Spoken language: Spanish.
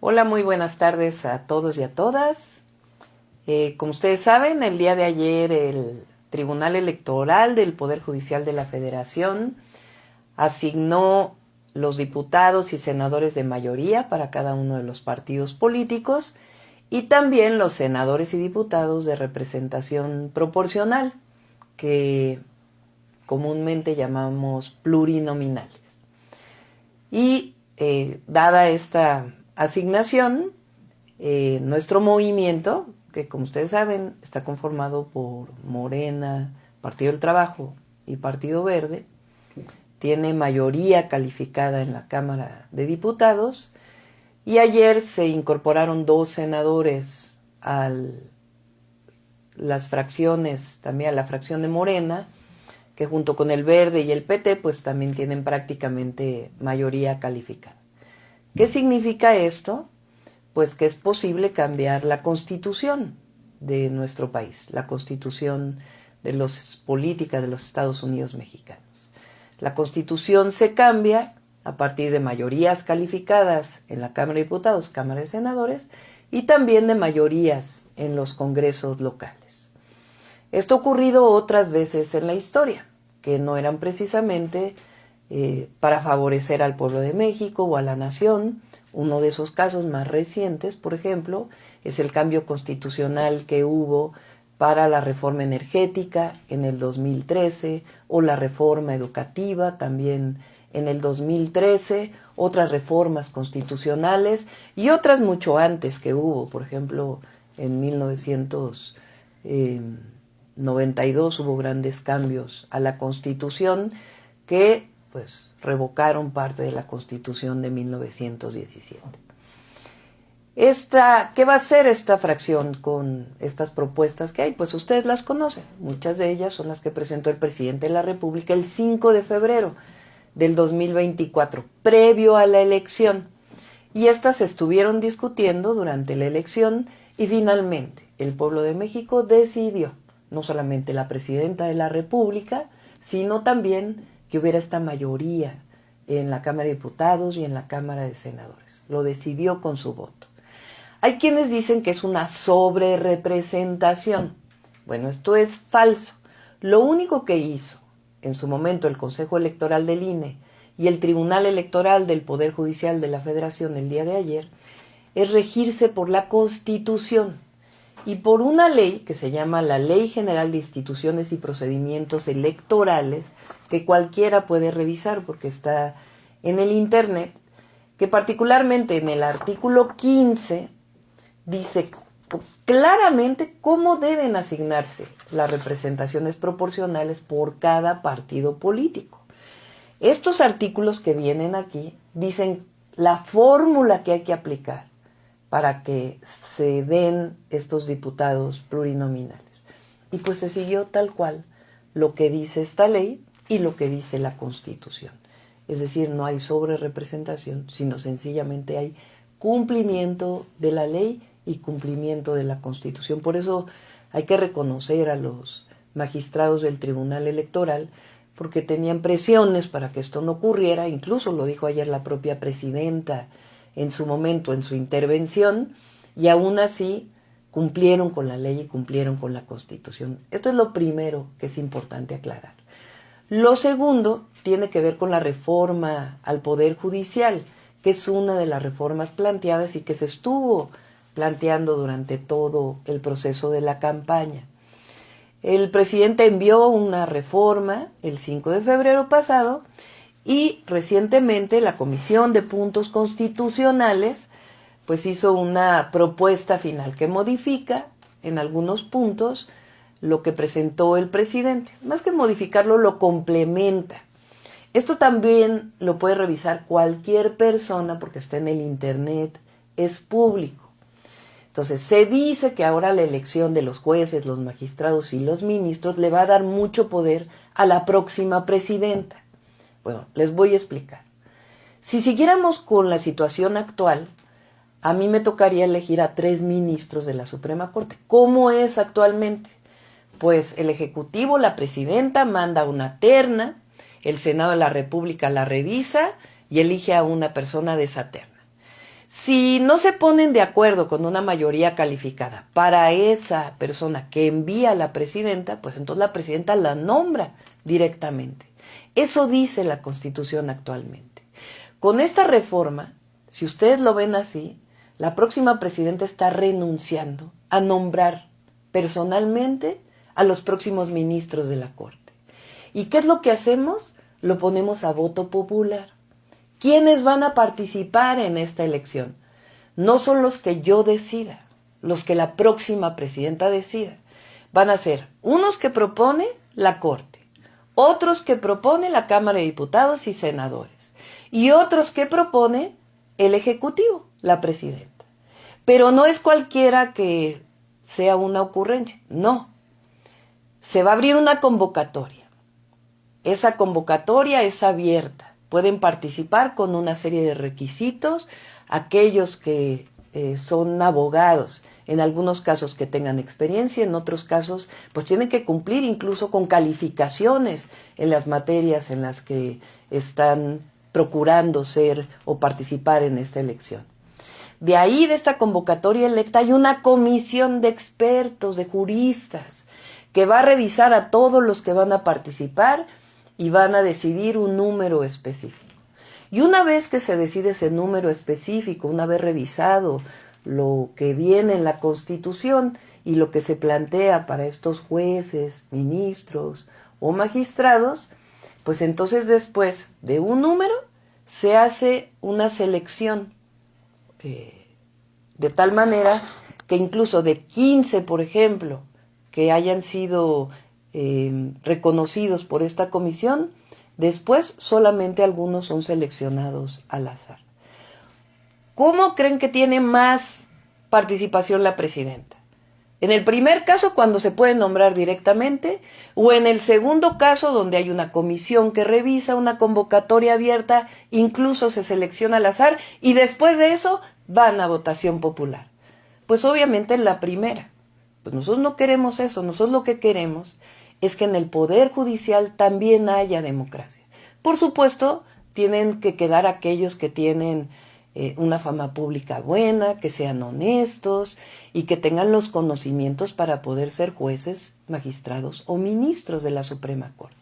Hola, muy buenas tardes a todos y a todas. Como ustedes saben, el día de ayer el Tribunal Electoral del Poder Judicial de la Federación asignó los diputados y senadores de mayoría para cada uno de los partidos políticos y también los senadores y diputados de representación proporcional, que comúnmente llamamos plurinominales. Y dada esta asignación, nuestro movimiento, que como ustedes saben está conformado por Morena, Partido del Trabajo y Partido Verde, tiene mayoría calificada en la Cámara de Diputados y ayer se incorporaron 2 senadores a las fracciones, también a la fracción de Morena, que junto con el Verde y el PT pues también tienen prácticamente mayoría calificada. ¿Qué significa esto? Pues que es posible cambiar la Constitución de nuestro país, la Constitución de los política de los Estados Unidos mexicanos. La Constitución se cambia a partir de mayorías calificadas en la Cámara de Diputados, Cámara de Senadores, y también de mayorías en los congresos locales. Esto ha ocurrido otras veces en la historia, que no eran precisamente para favorecer al pueblo de México o a la nación. Uno de esos casos más recientes, por ejemplo, es el cambio constitucional que hubo para la reforma energética en el 2013 o la reforma educativa también en el 2013, otras reformas constitucionales y otras mucho antes que hubo, por ejemplo, en 1992 hubo grandes cambios a la Constitución que pues revocaron parte de la Constitución de 1917. ¿Qué va a hacer esta fracción con estas propuestas que hay? Pues ustedes las conocen. Muchas de ellas son las que presentó el presidente de la República el 5 de febrero del 2024, previo a la elección. Y estas se estuvieron discutiendo durante la elección y finalmente el pueblo de México decidió, no solamente la presidenta de la República, sino también que hubiera esta mayoría en la Cámara de Diputados y en la Cámara de Senadores. Lo decidió con su voto. Hay quienes dicen que es una sobrerepresentación. Bueno, esto es falso. Lo único que hizo en su momento el Consejo Electoral del INE y el Tribunal Electoral del Poder Judicial de la Federación el día de ayer es regirse por la Constitución y por una ley que se llama la Ley General de Instituciones y Procedimientos Electorales, que cualquiera puede revisar porque está en el internet, que particularmente en el artículo 15 dice claramente cómo deben asignarse las representaciones proporcionales por cada partido político. Estos artículos que vienen aquí dicen la fórmula que hay que aplicar para que se den estos diputados plurinominales. Y pues se siguió tal cual lo que dice esta ley y lo que dice la Constitución. Es decir, no hay sobrerepresentación, sino sencillamente hay cumplimiento de la ley y cumplimiento de la Constitución. Por eso hay que reconocer a los magistrados del Tribunal Electoral, porque tenían presiones para que esto no ocurriera, incluso lo dijo ayer la propia presidenta en su momento, en su intervención, y aún así cumplieron con la ley y cumplieron con la Constitución. Esto es lo primero que es importante aclarar. Lo segundo tiene que ver con la reforma al Poder Judicial, que es una de las reformas planteadas y que se estuvo planteando durante todo el proceso de la campaña. El presidente envió una reforma el 5 de febrero pasado y recientemente la Comisión de Puntos Constitucionales pues hizo una propuesta final que modifica en algunos puntos lo que presentó el presidente. Más que modificarlo, lo complementa. Esto también lo puede revisar cualquier persona porque está en el internet, es público. Entonces, se dice que ahora la elección de los jueces, los magistrados y los ministros le va a dar mucho poder a la próxima presidenta. Bueno, les voy a explicar. Si siguiéramos con la situación actual, a mí me tocaría elegir a 3 ministros de la Suprema Corte. ¿Cómo es actualmente? Pues el Ejecutivo, la presidenta, manda una terna, el Senado de la República la revisa y elige a una persona de esa terna. Si no se ponen de acuerdo con una mayoría calificada para esa persona que envía a la presidenta, pues entonces la presidenta la nombra directamente. Eso dice la Constitución actualmente. Con esta reforma, si ustedes lo ven así, la próxima presidenta está renunciando a nombrar personalmente a los próximos ministros de la Corte. ¿Y qué es lo que hacemos? Lo ponemos a voto popular. ¿Quiénes van a participar en esta elección? No son los que yo decida, los que la próxima presidenta decida. Van a ser unos que propone la Corte, otros que propone la Cámara de Diputados y Senadores, y otros que propone el Ejecutivo, la presidenta. Pero no es cualquiera que sea una ocurrencia, no. Se va a abrir una convocatoria. Esa convocatoria es abierta. Pueden participar con una serie de requisitos, aquellos que son abogados, en algunos casos que tengan experiencia, en otros casos pues tienen que cumplir incluso con calificaciones en las materias en las que están procurando ser o participar en esta elección. De ahí, de esta convocatoria electa, hay una comisión de expertos, de juristas, que va a revisar a todos los que van a participar y van a decidir un número específico. Y una vez que se decide ese número específico, una vez revisado lo que viene en la Constitución y lo que se plantea para estos jueces, ministros o magistrados, pues entonces después de un número se hace una selección de tal manera que incluso de 15, por ejemplo, que hayan sido reconocidos por esta comisión, después solamente algunos son seleccionados al azar. ¿Cómo creen que tiene más participación la presidenta? En el primer caso, cuando se puede nombrar directamente, o en el segundo caso, donde hay una comisión que revisa, una convocatoria abierta, incluso se selecciona al azar, y después de eso van a votación popular. Pues obviamente en la primera. Pues nosotros no queremos eso, nosotros lo que queremos es que en el Poder Judicial también haya democracia. Por supuesto, tienen que quedar aquellos que tienen una fama pública buena, que sean honestos y que tengan los conocimientos para poder ser jueces, magistrados o ministros de la Suprema Corte.